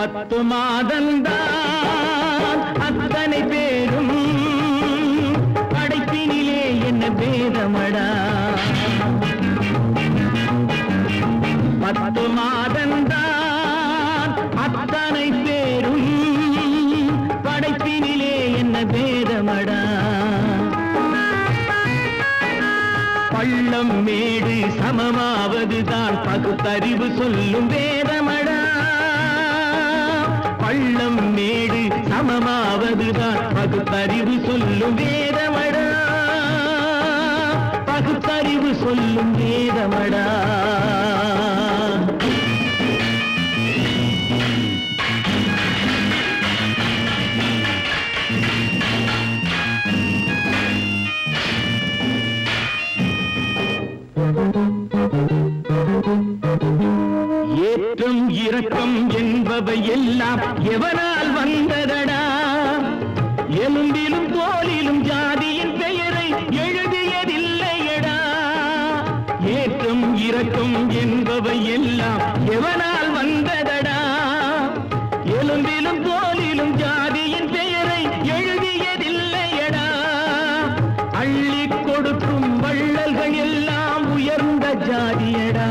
10 மாதந்தான் அத்தனை பேரும் படைப்பினிலே என்ன பேதமடா 10 மாதந்தான் அத்தனை பேரும் படைப்பினிலே என்ன பேதமடா பள்ளம் மேடு சமமாவதுதான் பகுத்தறிவு சொல்லும் வேதமடா பள்ளம் மேடு சமமாவதுதான் பகுத்தறிவு சொல்லும் வேதமடா பகுத்தறிவு சொல்லும் வேதமடா ஏற்றம் இரக்கம் என்பவை எல்லாம் எவனால் வந்ததடா எலும்பிலும் தோலிலும் ஜாதியின் பெயரை எழுதியதில்லையடா ஏற்றம் இரக்கம் என்பவை எல்லாம் எவனால் வந்ததடா எலும்பிலும் தோலிலும் ஜாதியின் பெயரை எழுதியதில்லையடா அள்ளி கொடுக்கும் வள்ளல்கள் எல்லாம் உயர்ந்த ஜாதியடா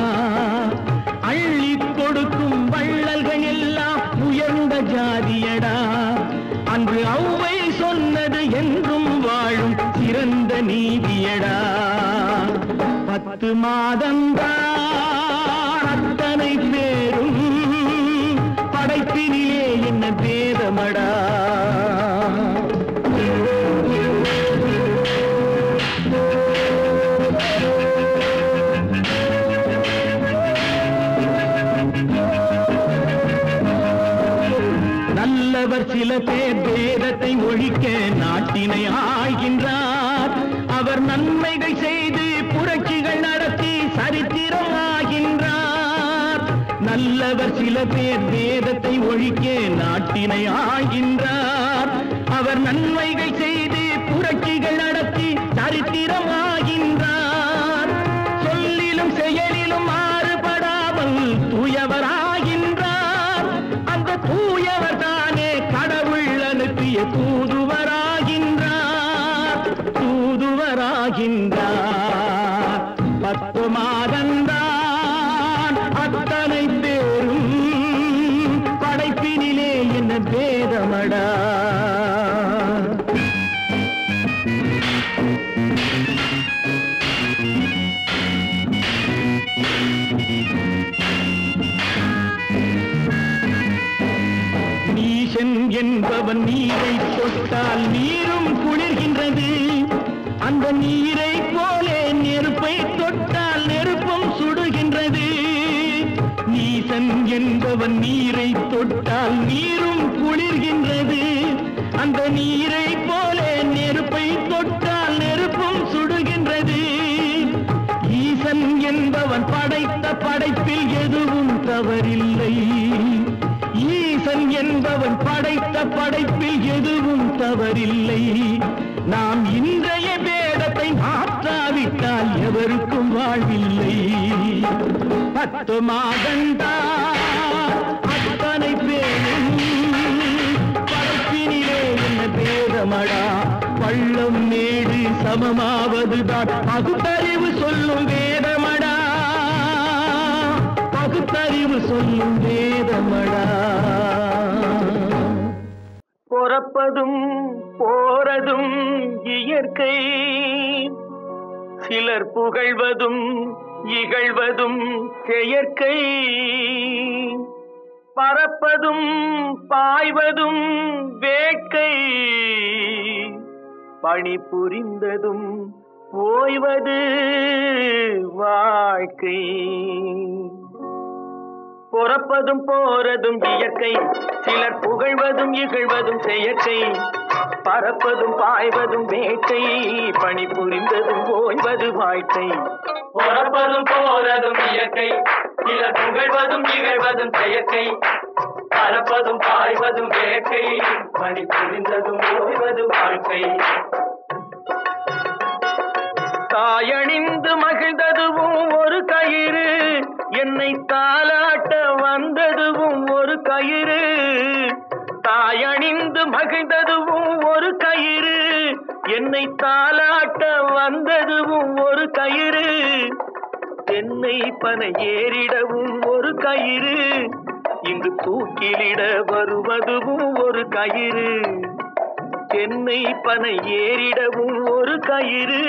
அள்ளி கொடுக்கும் வள்ளல்கள் எல்லாம் உயர்ந்த ஜாதியடா அன்று ஔவை சொன்னது என்றும் வாழும் சிறந்த நீதியடா 10 மாதந்தான் அத்தனை பேரும் படைப்பினிலே என்ன பேதமடா நல்லவர் சில பேர் வேதத்தை ஒழிக்க நாட்டினை ஆள்கின்றார் அவர் நன்மைகள் செய்து புரட்சிகள் நடத்தி சரித்திரம் ஆகின்றார் நல்லவர் சில பேர் வேதத்தை ஒழிக்க நாட்டினை ஆள்கின்றார் அவர் நன்மைகள் செய்து புரட்சிகள் நடத்தி சரித்திரம் ஆகின்றார் சொல்லிலும் செயலிலும் மாறுபடாமல் தூயவராகின்றார் அந்த தூயவர் தானே கடவுள் அனுப்பிய தூதுவராகின்றார் 10 மாதந்தான் அத்தனை பேரும் படைப்பினிலே என்ன பேதமடா நீசன் என்பவன் நீரை தொட்டால் நீரும் குளிர்கின்றது அந்த நீரை போலே நெருப்பை தொட்டால் நெருப்பும் சுடுகின்றது நீசன் என்பவன் நீரை தொட்டால் நீரும் குளிர்கின்றது அந்த நீரை போலே நெருப்பை தொட்டால் நெருப்பும் சுடுகின்றது ஈசன் என்பவன் படைத்த படைப்பில் எதுவும் தவறில்லை ஈசன் என்பவன் படைத்த படைப்பில் எதுவும் தவறில்லை நாம் இன்றைய வேதத்தை மாற்றாவிட்டால் எவருக்கும் வாழ்வில்லை 10 மாதந்தான் அத்தனை பேரும் படைப்பினிலே என்ன பேதமடா பள்ளம் மேடு சமமாவதுதான் பகுத்தறிவு சொல்லும் வேதமடா பகுத்தறிவு சொல்லும் வேதமடா பொறப்பதும் போறதும் இயற்கை சிலர் புகழ்வதும் இகழ்வதும் செயற்கை பறப்பதும் பாய்வதும் வேட்கை பணி புரிந்ததும் ஓய்வது வாழ்க்கை பொறப்பதும் போறதும் இயற்கை சிலர் புகழ்வதும் இகழ்வதும் செயற்கை பறப்பதும் பாய்வதும் வேட்டை பணி புரிந்ததும் ஓய்வது வாழ்க்கை பொறப்பதும் போறதும் இயற்கை சிலர் புகழ்வதும் இகழ்வதும் செயற்கை பறப்பதும் பாய்வதும் வேட்டை பணி புரிந்ததும் ஓய்வது வாழ்க்கை தாயணிந்து மகிழ்ந்ததுவும் ஒரு கயிறு என்னை தாலாட்ட வந்ததுவும் ஒரு கயிறு, தாயணிந்து மகிழ்ந்ததுவும் ஒரு கயிறு. என்னை தாலாட்ட வந்ததுவும் ஒரு கயிறு, தென்னை பனை ஏறிடவும் ஒரு கயிறு, இங்கு தூக்கிலிட வருவதுவும் ஒரு கயிறு. தென்னை பனை ஏறிடவும் ஒரு கயிறு,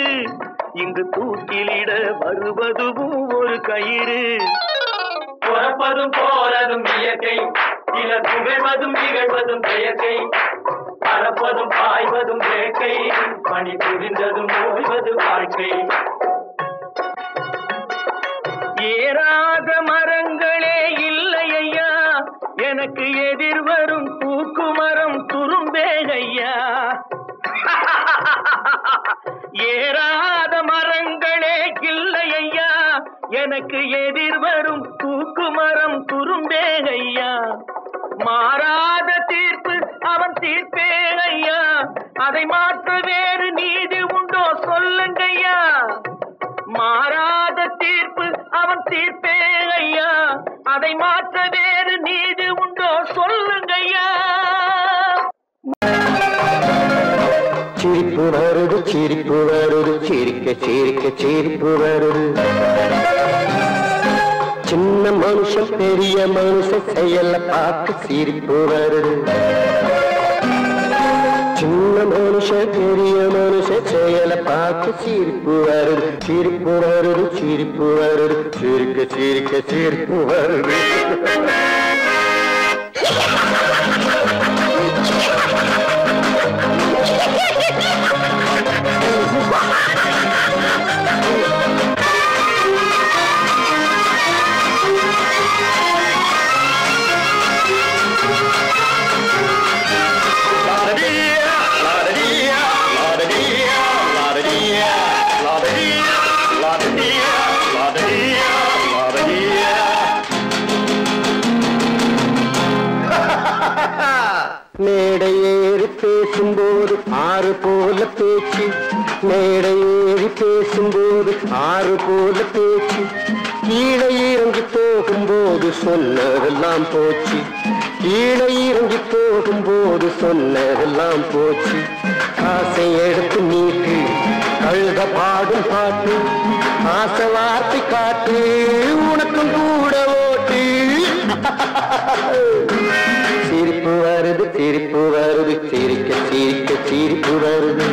இங்கு தூக்கிலிட வருவதுவும் ஒரு கயிறு. பிறப்பதும் போறதும் இயற்கை, சிலர் புகழ்வதும் நிகழ்வதும் செயற்கை. பறப்பதும் பாய்வதும் வேட்கை, பணி புரிந்ததும் ஓய்வது வாழ்க்கை. ஏறாத மரங்களே இல்லை ஐயா, எனக்கு எதிர்வரும் தூக்குமரம் துரும்பே ஐயா. ஏறாத மரங்களே இல்லை ஐயா, எனக்கு எதிர்வரும் தூக்குமரம் துரும்பே ஐயா. மாறாத தீர்ப்பு அவன் தீர்ப்பே ஐயா, அதை மாற்ற வேறு நீதி உண்டோ சொல்லுங்கய்யா. மாறாத தீர்ப்பு அவன் தீர்ப்பே ஐயா, அதை மாற்ற வேறு நீதி உண்டோ சொல்லுங்கய்யா. சிரிப்பு வருது சிரிப்பு வருது, சிரிக்க சிரிக்க சிரிப்பு வருது. சின்ன மனுஷன் பெரிய மனுஷன் செயல பார்த்து சிரிப்பு வருது. சின்ன மனுஷன் பெரிய மனுஷன் செயல பார்த்து சிரிப்பு வருது. சிரிப்பு வருது சிரிப்பு வருது, சிரிக்க சிரிக்க சிரிப்பு வருது. மேடை ஏறி பேசும்போது ஆறு போல பேச்சு, மேடை ஏறி பேசும்போது ஆறு போல பேச்சு. கீழே இறங்கி போகும்போது சொன்னதெல்லாம் போச்சு, கீழே இறங்கி போகும்போது சொன்னதெல்லாம் போச்சு. காசை எடுத்து நீட்டு கழுத பாடும் பாட்டு, ஆசை வார்த்தை காட்டு உனக்கும் கூட ஓட்டு. சிரிப்பு வருது சிரிப்பு வருது, சிரிக்க சிரிக்க சிரிப்பு வருது.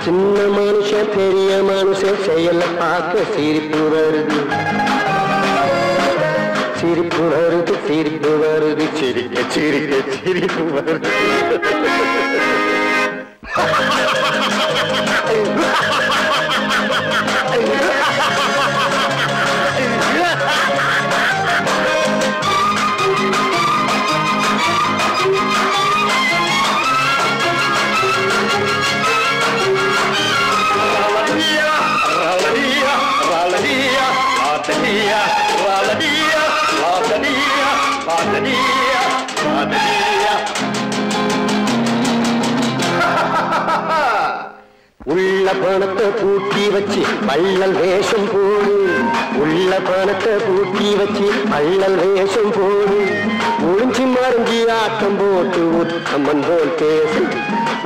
சின்ன மனுஷன் பெரிய மனுஷன் செயல பார்க்க சிரிப்பு வருது. சிரிப்பு வருது சிரிப்பு வருது, சிரிக்க சிரிக்க சிரிப்பு வருது. உள்ள பணத்தை பூட்டி வச்சு பள்ளல் வேஷம் போடு, உள்ள பணத்தை பூட்டி வச்சு பள்ளல் வேஷம் போடு. ஒளிஞ்சி மறைஞ்சி ஆட்டம் போட்டு உத்தம்மன் போல் பேசு,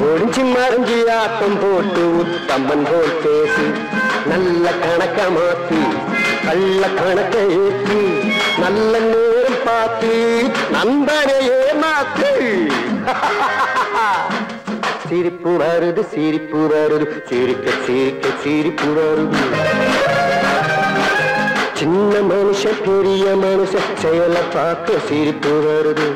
ஒளிஞ்சி மறைஞ்சி ஆட்டம் போட்டு உத்தம்மன் போல் பேசு. நல்ல கணக்க மாத்து கள்ள கணக்க ஏற்று, நல்ல நேரம் பார்த்து நண்பனையே மாத்து. சிரிப்பு வருது சிரிப்பு வருது, சிரிக்க சிரிக்க சிரிப்பு வருது. சின்ன மனுஷன் பெரிய மனுஷன் செயல பார்க்க சிரிப்பு வருது.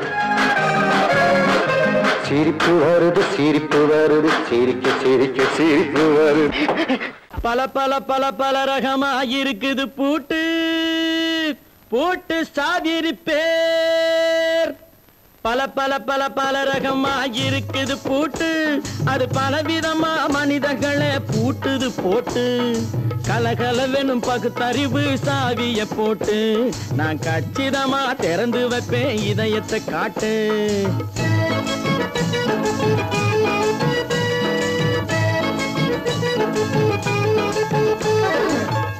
சிரிப்பு வருது சிரிப்பு வருது, சிரிக்க சிரிக்க சிரிப்பு வருது. பல பல பல பல ரகமா இருக்குது பூட்டு, பூட்டு சாதிரி பேர். பல பல பல பல ரகமா இருக்குது பூட்டு, அது பலவிதமா மனிதர்களை பூட்டுது போட்டு. கலகலவெனும் பகுத்தறிவு சாவிய போட்டு, நான் கச்சிதமா திறந்து வைப்பேன் இதயத்தை காட்டு.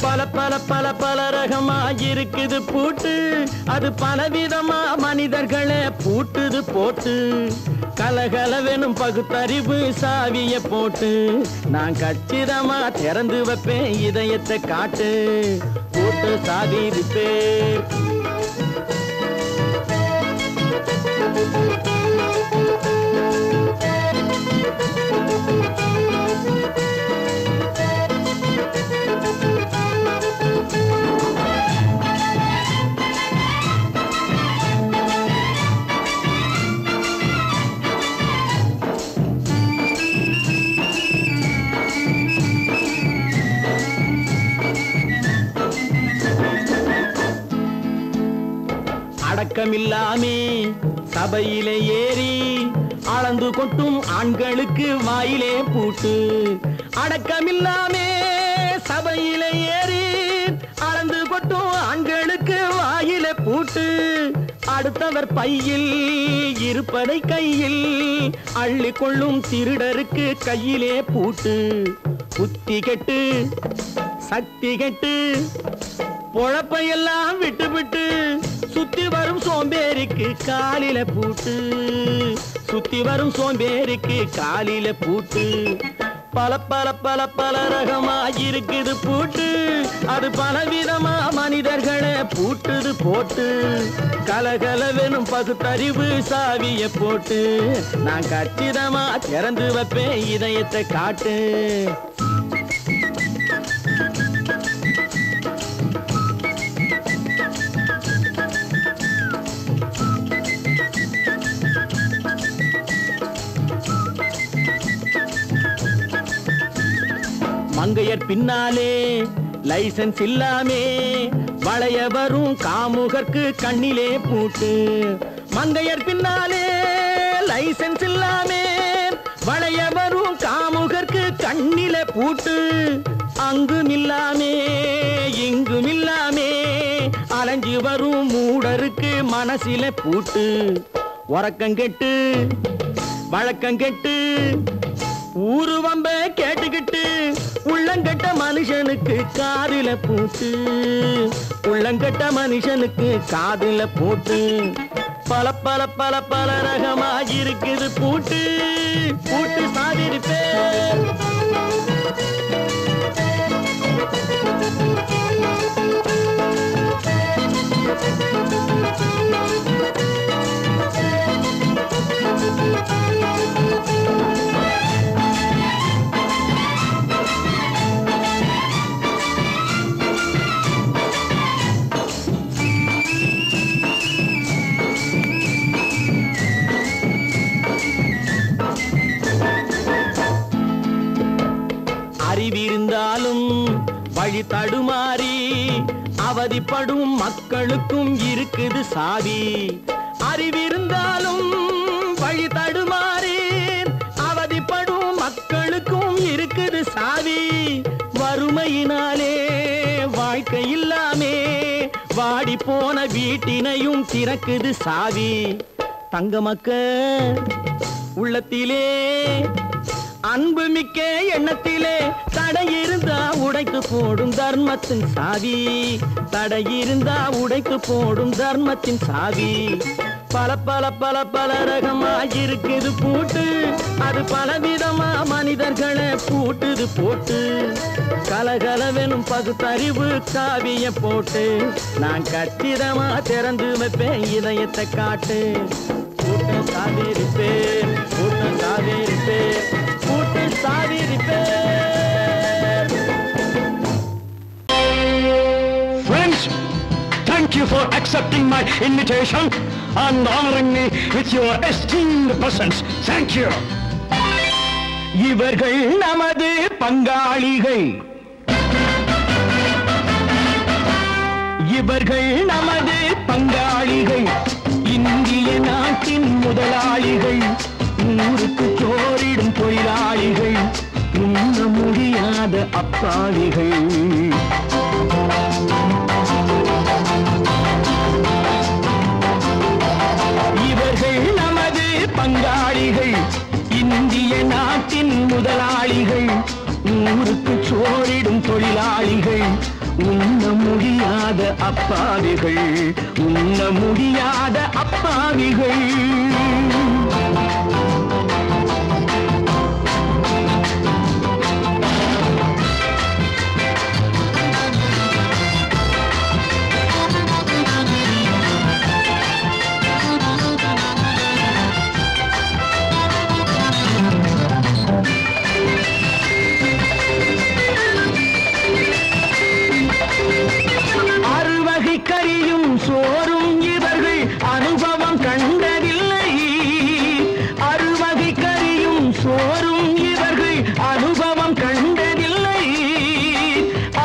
பல பல பல பல ரகமா இருக்குது பூட்டு அது பலவிதமா மனிதர்களை பூட்டுது போட்டு கலகலவெனும் பகுத்தறிவு சாவிய போட்டு நான் கச்சிதமா திறந்து வைப்பேன் இதயத்தை காட்டு போட்டு சாவி இருப்பேன் அடக்கமில்லாமே சபையிலே ஏறி அளந்து கொட்டும் ஆண்களுக்கு வாயிலே பூட்டு அடக்கமில்லாமே சபையிலே ஏறி அளந்து கொட்டும் ஆண்களுக்கு வாயிலே பூட்டு அடுத்தவர் பையில் இருப்பதை கையில் அள்ளி கொள்ளும் திருடருக்கு கையிலே பூட்டு புத்தி கெட்டு சக்தி கெட்டு பொழப்பையெல்லாம் விட்டு விட்டு சுத்தி வரும் சோம்பேறிக்கு காலில பூட்டு சுத்தி வரும் சோம்பேறிக்கு காலில பூட்டு பல பல பல பல ரகமா இருக்குது பூட்டு அது பலவிதமா மனிதர்களை பூட்டுது போட்டு கலகலவெனும் பகுத்தறிவு சாவிய போட்டு நான் கச்சிதமா திறந்து வைப்பேன் இதயத்தை காட்டு மங்கையர் பின்னாலே லைசன்ஸ் இல்லாமே வளைய வரும் காமுகர்க்கு கண்ணிலே பூட்டு மங்கையர் பின்னாலே லைசன்ஸ் இல்லாமே வளைய வரும் காமுகர்க்கு கண்ணிலே பூட்டு அங்கும் இல்லாமே இங்கும் இல்லாமே அலைஞ்சு வரும் மூடருக்கு மனசிலே பூட்டு உறக்கங்கெட்டு வழக்கங்கெட்டு ஊரு வம்ப கேட்டுக்கிட்டு உள்ளங்கட்ட மனுஷனுக்கு காதில பூட்டு உள்ளங்கட்ட மனுஷனுக்கு காதில பூட்டு பல பல பல பல ரகமா இருக்குது பூட்டு பூட்டு சாதிருப்பேன் அறிவிருந்தாலும் வழி தடுமாறி அவதிப்படும் மக்களுக்கும் இருக்குது சாவி அறிவிருந்தாலும் வழி தடுமாறி அவதிப்படும் மக்களுக்கும் இருக்குது சாவி வறுமையினாலே வாழ்க்கை இல்லாமே வாடி போன வீட்டினையும் திறக்குது சாவி தங்க மக்க உள்ளத்திலே அன்பு மிக்க எண்ணத்திலே தடை இருந்தா உடைத்து போடும் தர்மத்தின் சாவி தடை இருந்தா உடைத்து போடும் தர்மத்தின் சாவி பல பல பல பல ரகமா இருக்குது பூட்டு அது பலவிதமா மனிதர்களை பூட்டுது போட்டு கலகலவெனும் பகுத்தறிவு காவிய போட்டு நான் கச்சிதமா திறந்து வைப்பேன் இதயத்தை காட்டு பூட்டு சாவி இருப்பேன் பூட்டு சாவி இருப்பேன் பூட்டு சாவி இருப்பேன். Friends, thank you for accepting my invitation and honoring me with your esteemed presence. Thank you. இவர்கள் நமது பங்காளிகள் இவர்கள் நமது பங்காளிகள் இந்திய நாட்டின் முதலாளிகள் ஊருக்கு சோறிடும் தொழிலாளிகள் உண்ண முடியாத அப்பாவிகள் இவர்கள் நமது பங்காளிகள் இந்திய நாட்டின் முதலாளிகள் ஊருக்கு சோறிடும் தொழிலாளிகள் உண்ண முடியாத அப்பாவிகள், உண்ண முடியாத அப்பாவிகள். கறியும் சோறும் இவர்கள் அனுபவம் கண்டதில்லை. அறுவகை கறியும் சோறும் இவர்கள் அனுபவம் கண்டதில்லை.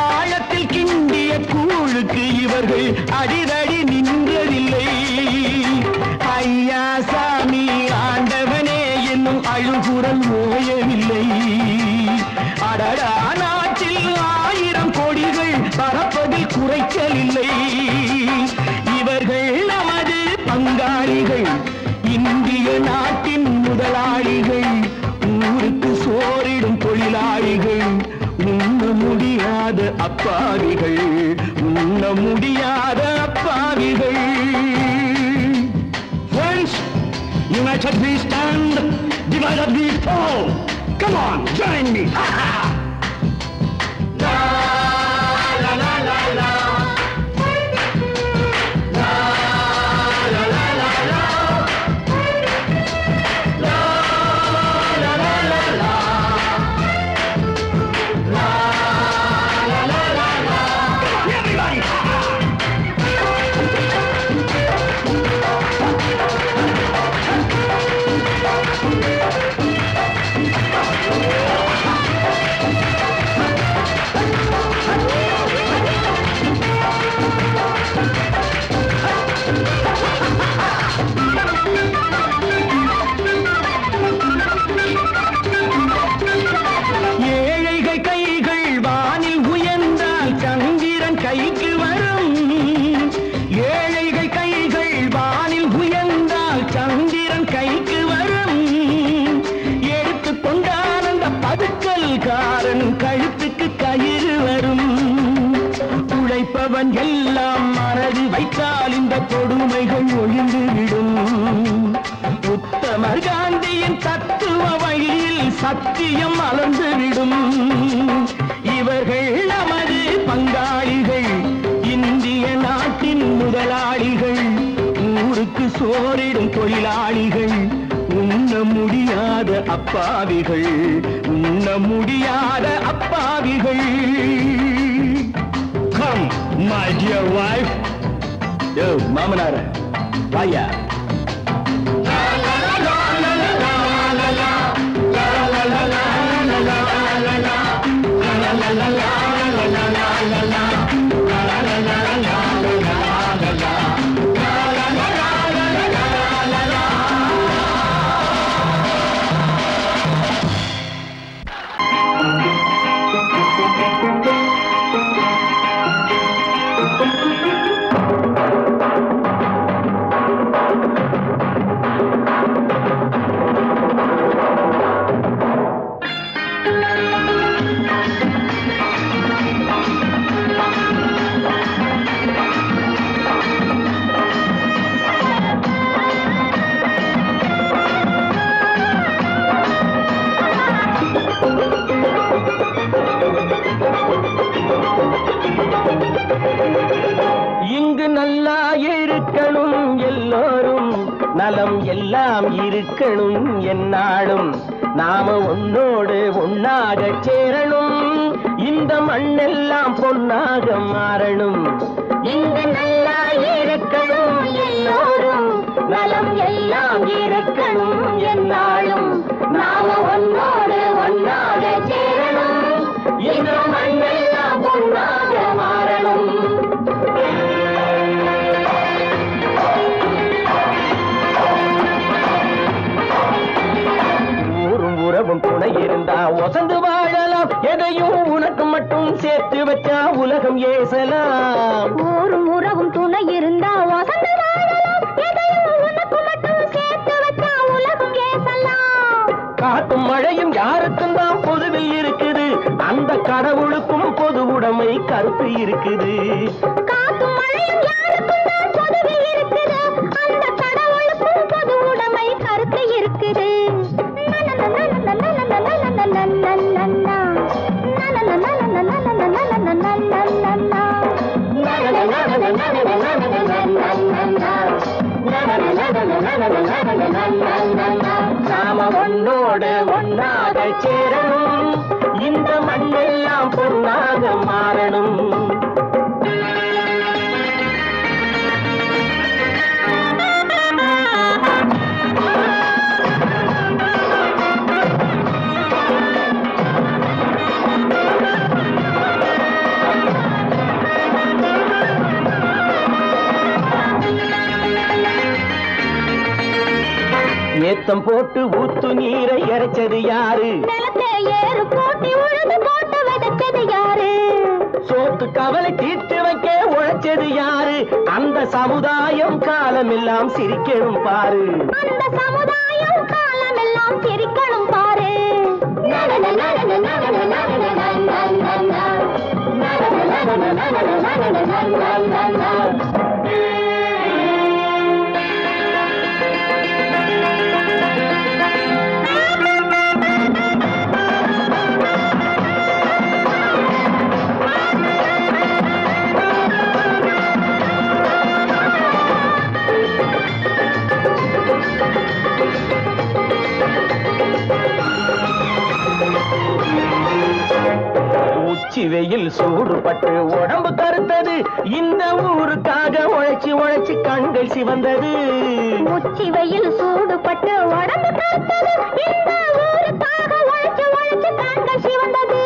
ஆழத்தில் கிண்டிய கூழுக்கு இவர்கள் அடிதடி நின்றதில்லை. ஐயா சாமி ஆண்டவனே என்னும் அழுகுரல் ஓயவில்லை. அடடா நாட்டில் 1000 கோடிகள் பறப்பதில் குறைச்சலில்லை. இவர்கள் நமது பங்காளிகள், இந்திய நாட்டின் முதலாளிகள், ஊருக்கு சோறிடும் தொழிலாளிகள், உண்ண முடியாத அப்பாவிகள், உண்ண முடியாத அப்பாவிகள். Friends, united we stand, divided we fall. Come on, join me. கழுத்துக்கு கயிறு வரும். உழைப்பவன் எல்லாம் மனது வைத்தால் இந்த கொடுமைகள் ஒழிந்துவிடும். உத்தமர் காந்தியின் தத்துவ வழியில் சத்தியம் மலர்ந்துவிடும். இவர்கள் நமது பங்காளிகள், இந்திய நாட்டின் முதலாளிகள், ஊருக்கு சோறிடும் தொழிலாளிகள், உண்ண முடியாத அப்பாவிகள், உண்ண முடியாத அப்பாவிகள். Come, my dear wife. Yo, மாமனார வாயா. நலம் எல்லாம் இருக்கணும் என்னாலும் நாம ஒன்னோடு ஒன்னாக சேரணும் இந்த மண்ணெல்லாம் பொன்னாக மாறணும் இங்கு நல்லா இருக்கணும் எல்லோரும் நலம் எல்லாம் இருக்கணும் என்னாலும் நாம ஒன்னோடு ஒன்னாக சேரணும் இந்த மண்ணெல்லாம் பொன்னாக மாறணும் உறவும் துணை இருந்தா ஒசந்து வாழலாம் எதையும் உனக்கு மட்டும் சேர்த்து வச்சா உலகம் ஏசலாம் ஊரும் உறவும் துணை இருந்தா ஒசந்து வாழலாம் எதையும் உனக்கு மட்டும் சேர்த்து வச்சா உலகம் ஏசலாம் காட்டும் மழையும் யாருக்கும் தான் பொதுவில் இருக்குது அந்த கடவுளுக்கும் பொது உடைமை கருத்து இருக்குது. காத்து மழையும் யாருக்கும் தான் பொதுவில் இருக்குது. அந்த கடவுளுக்கும் பொது உடைமை கருத்து இருக்குது. நாம ஒன்னோடு ஒன்னாக சேரணும், இந்த மண்ணெல்லாம் பொன்னாக மாறணும். ஏத்தம் போட்டு ஊத்து நீரை இறைச்சது யாரு? நிலத்தை ஏறு போட்டி உழுது போட்டு விதைச்சது யாரு? சோத்து கவலை தீர்த்து வைக்க உழைச்சது யாரு? அந்த சமுதாயம் காலமெல்லாம் சிரிக்கணும் பாரு. அந்த சமுதாயம் காலமெல்லாம் சிரிக்கணும் பாரு. உச்சி வெயில் சூடுபட்டு உடம்பு கருத்தது, இந்த ஊருக்காக உழைச்சி உழைச்சி கண்கள் சிவந்தது. உச்சி வெயில் சூடுபட்டு உடம்பு கருத்தது, இந்த ஊருக்காக உழைச்சி உழைச்சி கண்கள் சிவந்தது.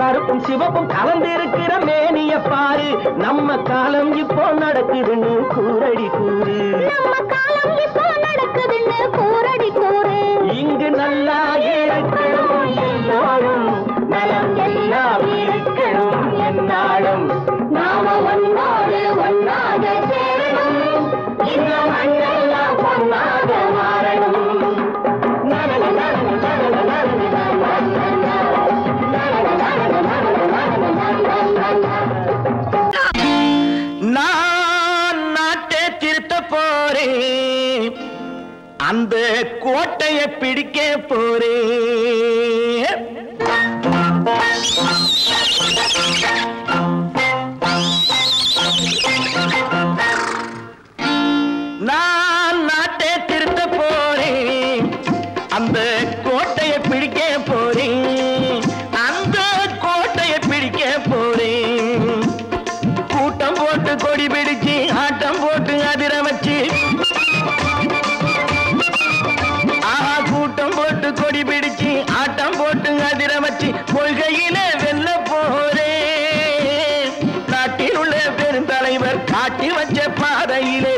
கருப்பும் சிவப்பும் கலந்திருக்கிற மேனிய பாரு, நம்ம காலம் இப்போ நடக்குதுன்னு கூரடி கூறு. நம்ம காலம் இப்போ நடக்குதுன்னு கூரடி கூறு. இங்கு நல்லா இருக்கணும் எல்லாரும், நலம் எல்லாம் இருக்கணும் என்னாலும். நாம ஒன்னோடு ஒன்னாக சேரணும், இந்த மண்ணெல்லாம் பொன்னாக மாறணும். நான் நாட்டை திருத்த போறேன், அந்த கோட்டையை பிடிக்க போறேன். நான் நாட்டை திருத்த போறேன், அந்த கோட்டையை பிடிக்க போறேன். அந்த கோட்டையை பிடிக்க போறேன். கூட்டம் போட்டு கொடி பிடிச்சு ஆட்டம் போட்டு அதிர வச்சு, கூட்டம் போட்டு கொடி பிடிச்சு ஆட்டம் போட்டு அதிர வச்சு கொள்கையில வெல்ல போறேன். நாட்டில் உள்ள பெருந்தலைவர் காட்டி வச்ச பாதையிலே,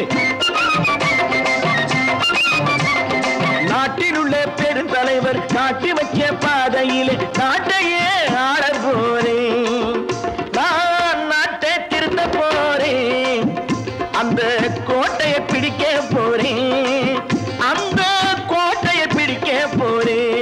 நாட்டில் உள்ள பெருந்தலைவர் காட்டி வச்ச பாதையிலே நாட்டையே ஆள போறேன். நான் நாட்டை திருத்த போறேன், அந்த கோட்டையை பிடிக்க போறேன். அந்த கோட்டையை பிடிக்க போறேன்.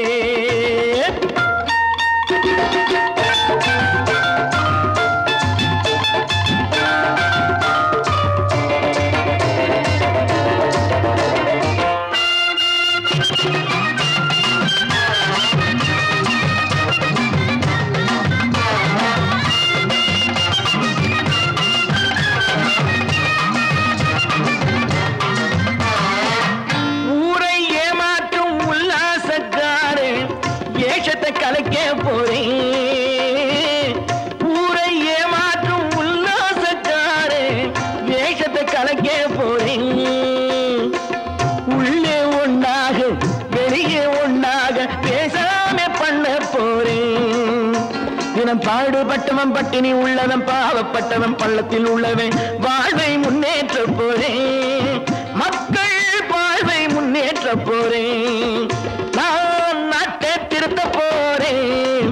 ஊரை ஏமாற்றும் உல்லாசக்காரு ஏஷத்தை கலைக்க போறேன். ஊரை ஏமாற்றும் உல்லாசக்காரு வேஷத்தை கலைக்க போறேன். உள்ளே ஒன்னாக வெளியே ஒன்னாக பேசாம பண்ண போறேன். தினம் பாடுபட்டவன் பட்டினி உள்ளவன், பாவப்பட்டவன் பள்ளத்தில் உள்ளவன் வாழ்வை முன்னேற்ற போறேன். மக்கள் வாழ்வை முன்னேற்ற போறேன். நான் நாட்டை திருத்த போறேன்,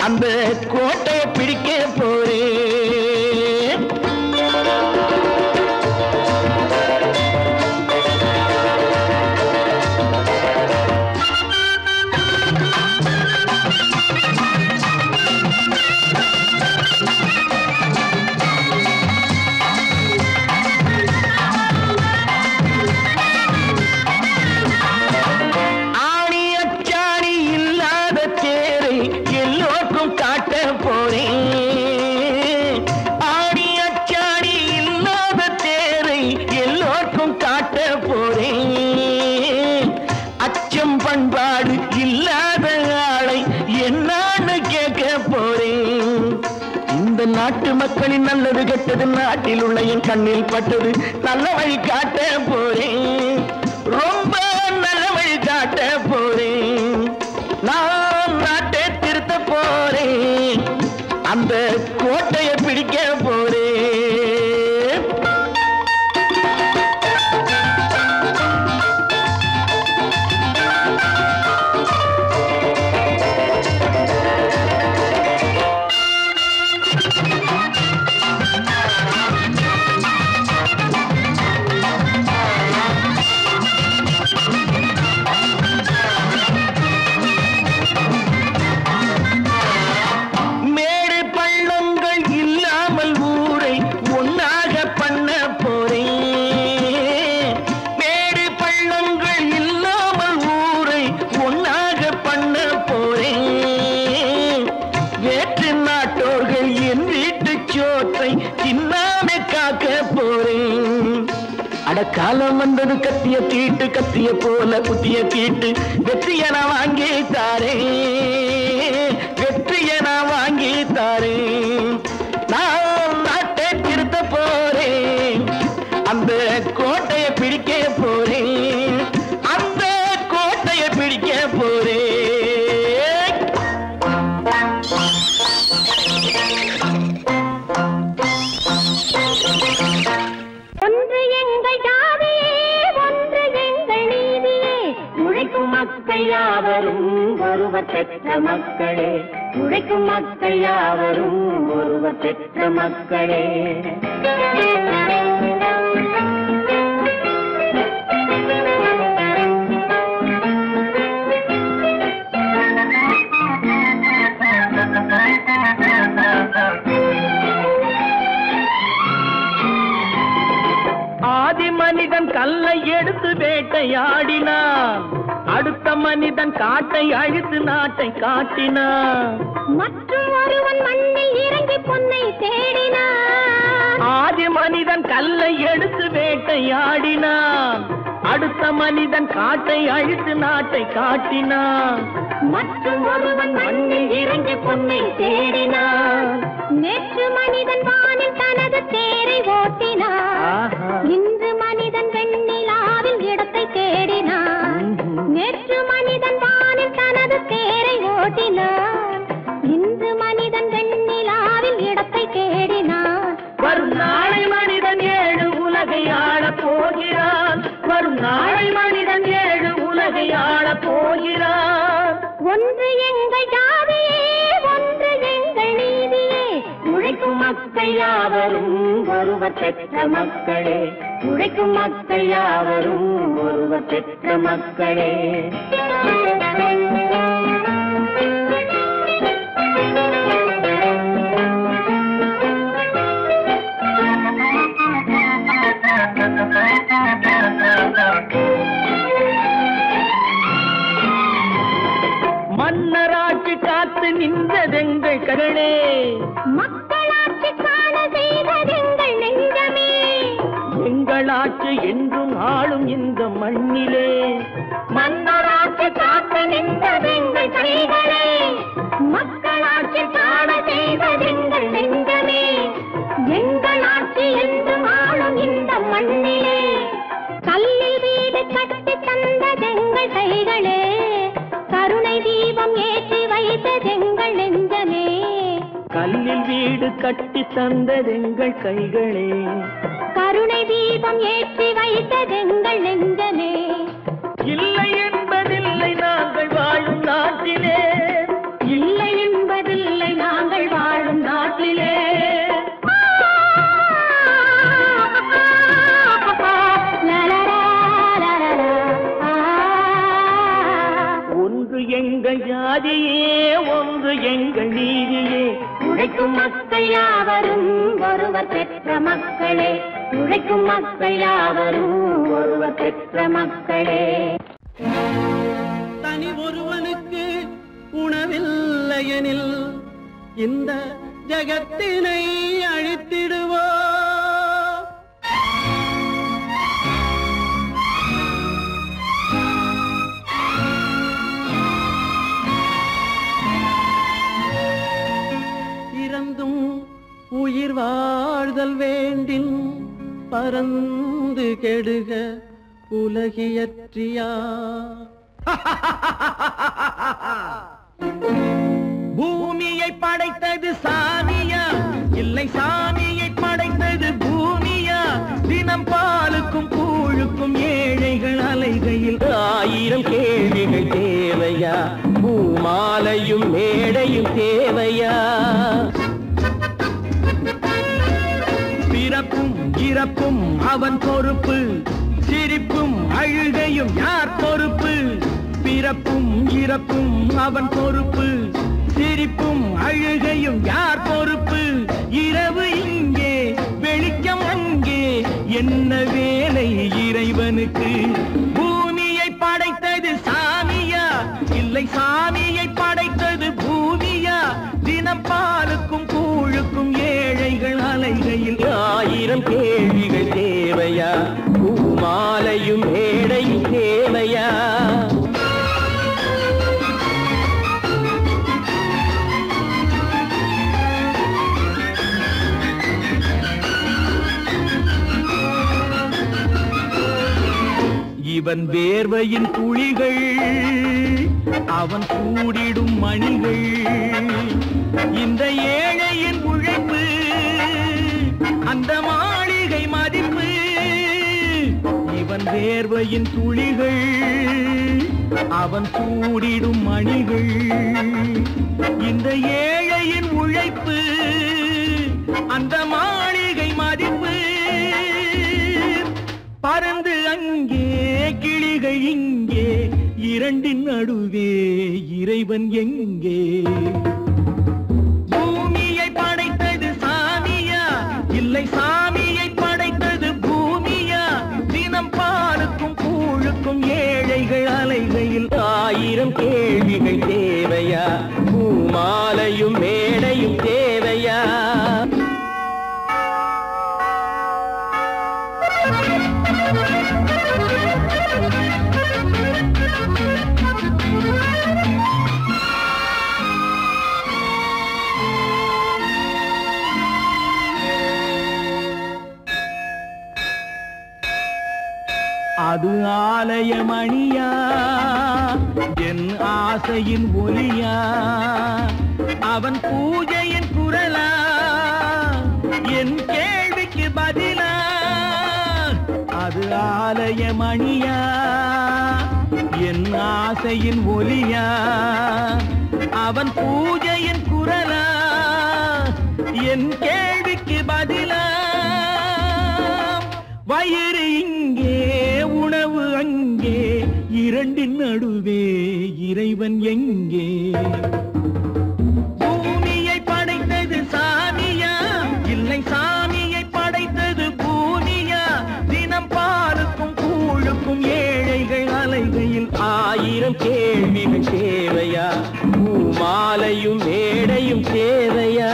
அந்த கோட்டையை பிடிக்க போறேன். அந்த நாட்டு மக்களின் நல்லது கெட்டது நாட்டில் உள்ள என் கண்ணில் பட்டது. நல்ல வழி காட்ட போறேன், ரொம்ப நல்ல வழி காட்ட போறேன். நான் நாட்டை திருத்த போறேன், அந்த கோட்டையை பிடிக்க போறேன். காலம் வந்தது கத்திய தீட்டு, கத்திய போல குத்திய தீட்டு. வெற்றிய நான் வாங்கி தாரேன், வெற்றிய நான் வாங்கி தாரேன். நான் நாட்டை திருத்த போறேன், அந்த கோட்டையை பிடிக்க போறேன், அந்த கோட்டையை பிடிக்க போறேன். யாவரும் ஒருவர் பெற்ற மக்களே, உழைக்கும் மக்கள் யாவரும் ஒருவர் பெற்ற மக்களே. ஆதி மனிதன் கல்லை எடுத்து வேட்டையாடினான், அடுத்த மனிதன் காட்டை அழித்து நாட்டை காட்டினான். மற்றும் ஒருவன் மண்ணில் இறங்கி பொன்னை தேடினான். ஆதி மனிதன் கல்லை எடுத்து வேட்டையாடினான், அடுத்த மனிதன் காட்டை அழித்து நாட்டை காட்டினான். மற்றும் ஒருவன் மண்ணில் இறங்கி பொன்னை தேடினான். நேற்று மனிதன் வானில் தனது தேரை ஓட்டினான், இன்று மனிதன் வெண்ணிலாவில் இடத்தை தேடினான். நேற்று மனிதன் வானில் தனது தேரை ஓட்டினான், இன்று மனிதன் வெண்ணிலாவில் இடத்தை தேடினான். வரும் நாளை மனிதன் 7 உலகை ஆளப் போகிறான், வரும் நாளை மனிதன் 7 உலகை ஆளப் போகிறான். ஒன்று எங்கள் ஜாதியே, ஒன்று எங்கள் நீதியே, உழைக்கும் மக்கள் யாவரும் ஒருவர் பெற்ற மக்களே, உழைக்கும் மக்கள் யாவரும் ஒருவர் பெற்ற மக்களே. மன்னராட்சி காத்து நின்றதெங்கள் கரணே, மக்களாட்சி காண செய்ததெங்கள் நெஞ்சமே. எங்களாட்சி என்றும் ஆளும் இந்த மண்ணிலே, மன்னராட்சி காத்து நின்றதெங்கள் கைகளே, மக்களாட்சி காண செய்ததெங்கள் நெஞ்சமே. எங்களாட்சி என்றும் ஆளும் இந்த மண்ணிலே, கல்லில் வீடு கட்டி தந்ததெங்கள் கைகளே, கருணை தீபம் ஏற்றி வைத்ததெங்கள் நெஞ்சமே. கல்லில் வீடு கட்டி தந்ததெங்கள் கைகளே, கருணை தீபம் ஏற்றி வைத்ததெங்கள் நெஞ்சமே. இல்லை என்பதில்லை நாங்கள் வாழும் நாட்டிலே, இல்லை என்பதில்லை நாங்கள் வாழும் நாட்டிலே. ஒன்று எங்கள் ஜாதியே, ஒன்று எங்கள் நீதியே, உழைக்கும் மக்கள் யாவரும் ஒருவர் பெற்ற மக்களே, உழைக்கும் மக்கள் யாவரும் ஒருவர் பெற்ற மக்களே. தனி ஒருவனுக்கு உணவில்லையெனில் இந்த ஜகத்தினை அழித்திடுவோ. இறந்தும் உயிர் வாழ்தல் வேண்டின் பறந்து கெடுக உலகியற்றியா. பூமியை படைத்தது சாமியா இல்லை சாமியை படைத்தது பூமியா? தினம் பாலுக்கும் கூழுக்கும் ஏழைகள் அலைகையில் 1000 கேள்விகள் தேவையா? பூமாலையும் மேடையும் தேவையா? பிறப்பும் இறப்பும் அவன் பொறுப்பு, சிரிப்பும் அழுகையும் யார் பொறுப்பு? பிறப்பும் இறப்பும் அவன் பொறுப்பு, சிரிப்பும் அழுகையும் யார் பொறுப்பு? இரவு இங்கே வெளிச்சம் அங்கே, என்ன வேலை இறைவனுக்கு? பூமியை படைத்தது சாமியா இல்லை சாமியை படைத்தது பூமியா? தினம் பாலுக்கும் கூழுக்கும் ஏழைகள் அலைகையில் 1000 கேள்விகள் தேவையா? பூமாலையும் மேடையும் தேவையா? இவன் வேர்வையின் துளிகள் அவன் கூடிடும் மணிகள், இந்த ஏழையின் உழைப்பு அந்த மாளிகை மதிப்பு. இவன் வேர்வையின் துளிகள் அவன் கூடிடும் மணிகள், இந்த ஏழையின் உழைப்பு அந்த மாளிகை மதிப்பு. பறந்து அங்கே கிளிகள் இங்கே, இரண்டின் நடுவே இறைவன் எங்கே? பூமியை படைத்தது சாமியா இல்லை சாமியை படைத்தது பூமியா? தினம் பாலுக்கும் கூழுக்கும் ஏழைகள் அலைகையில் 1000 கேள்விகள் தேவையா? பூமாலையும் மேடையும் தேவையா? அது ஆலயமணியா என் ஆசையின் ஒலியா? அவன் பூஜையின் குரலா என் கேள்விக்கு பதிலா? அது ஆலயமணியா என் ஆசையின் ஒலியா? அவன் பூஜையின் குரலா என் கேள்விக்கு பதிலா? வயிறு இங்கே உணவு அங்கே, இரண்டின் நடுவே இறைவன் எங்கே? பூமியை படைத்தது சாமியா இல்லை சாமியை படைத்தது பூமியா? தினம் பாலுக்கும் கூழுக்கும் ஏழைகள் அலைகையில் 1000 கேள்விகள் தேவையா? பூமாலையும் மேடையும் தேவையா?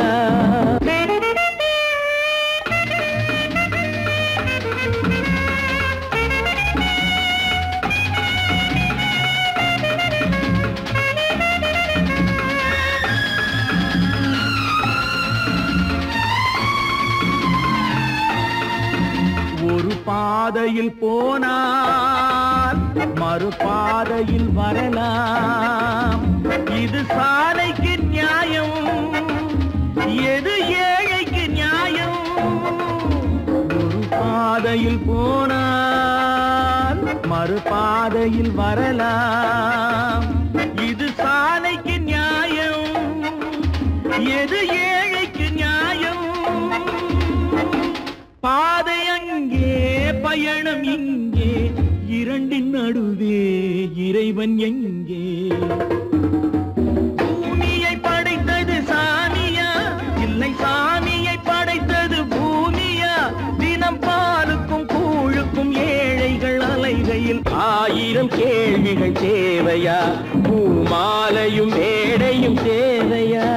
பாதையில் போனால் மறுபாதையில் வரலாம், இது சாலைக்கு நியாயம், எது ஏழைக்கு நியாயம்? ஒரு பாதையில் போனால் மறுபாதையில் வரலாம், இது சாலைக்கு நியாயம், எது ஏழைக்கு நியாயம்? பாதை அங்கே பயணம் இங்கே, இரண்டின் நடுவே இறைவன் எங்கே? பூமியை படைத்தது சாமியா இல்லை சாமியை படைத்தது பூமியா? தினம் பாலுக்கும் கூழுக்கும் ஏழைகள் அலைகையில் 1000 கேள்விகள் தேவையா? பூமாலையும் மேடையும் தேவையா?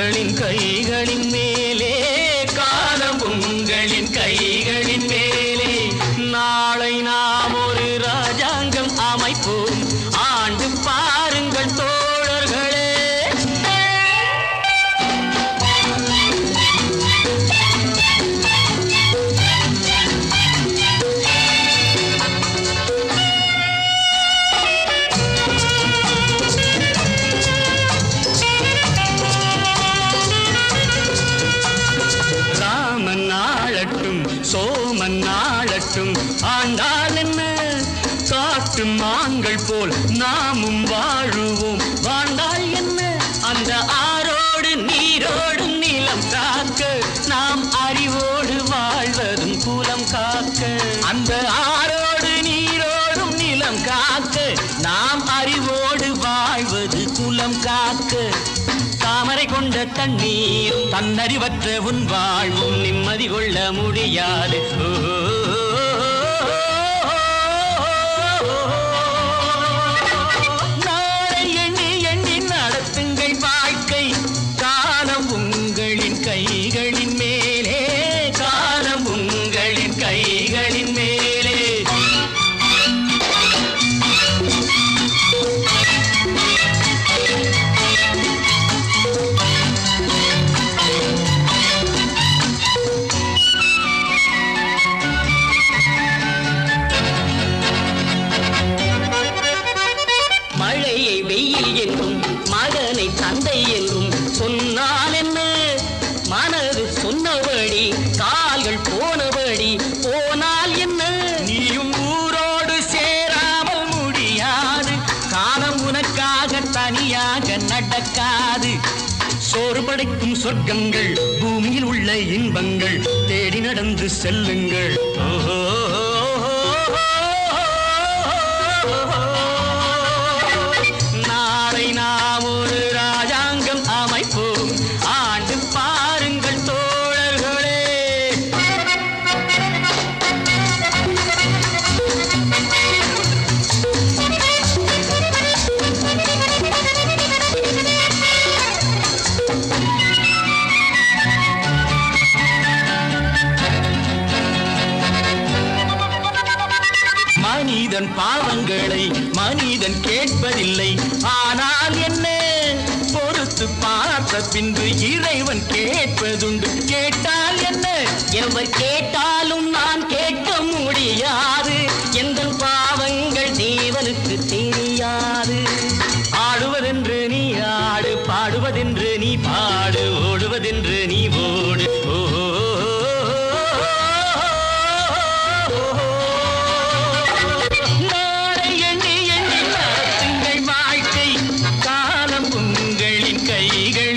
உங்களின் கைகளின் மேலே, காலம் உங்களின் கைகளின் மேலே. நாளை நாம் ஒரு ராஜாங்கம் அமைப்போம், ஆண்டு பாருங்கள் தோழர்களே. ராமன் ஆளட்டும், சோமன் ஆளட்டும், ஆண்டால் என்ன, காட்டு மான்கள் போல் நாமும் வாழுவோம். வாழ்ந்தால் என்ன, அந்த ஆரோடு நீரோடும் நிலம் காக்க, நாம் அறிவோடு வாழ்வதும் குலம் காக்க. அந்த ஆரோடு நீரோடும் நிலம் காக்க, நாம் அறிவோடு வாழ்வது குலம் காக்க. தாமரை கொண்ட தண்ணீர் தன்னறிவற்ற உன் வாழ்வும் நிம்மதி கொள்ள முடியாது. நாளை எண்ணி எண்ணி நடத்துங்கள் வாழ்க்கை, காலம் உங்களின் கைகளின் மேலே, காலம் உங்களின் கைகளின் மேலே. மழையை வெயில் என்றும் மகனை தந்தை என்றும் சொன்னால் என்ன, மனது சொன்னபடி கால்கள் போனபடி போனால் என்ன. நீயும் ஊரோடு சேராமல் முடியாது, காலம் உனக்காக தனியாக நடக்காது. சோறு படைக்கும் சொர்க்கங்கள், பூமியில் உள்ள இன்பங்கள் தேடி நடந்து செல்லுங்கள். நாளை நாம் ஒரு ராஜாங்கம் அமைப்போம், ஆண்டு பாருங்கள் தோழர்களே. மனிதன் பாவங்களை மனிதன் கேட்பதில்லை, ஆனால் என்ன, பொறுத்து பார்த்த பின்பு இறைவன் கேட்பதுண்டு. கேட்டால் என்ன, எவர் கேட்டாலும் நான் கேட்க முடியாது, எந்த பாவங்கள் தேவனுக்கு தெரியாது. ஆடுவதென்று நீ ஆடு, பாடுவதென்று நீ பாடு, ஓடுவதென்று நீ ஓடு. நாளை எண்ணி எண்ணி நடத்துங்கள் வாழ்க்கை, காலம் உங்களின் கைகள்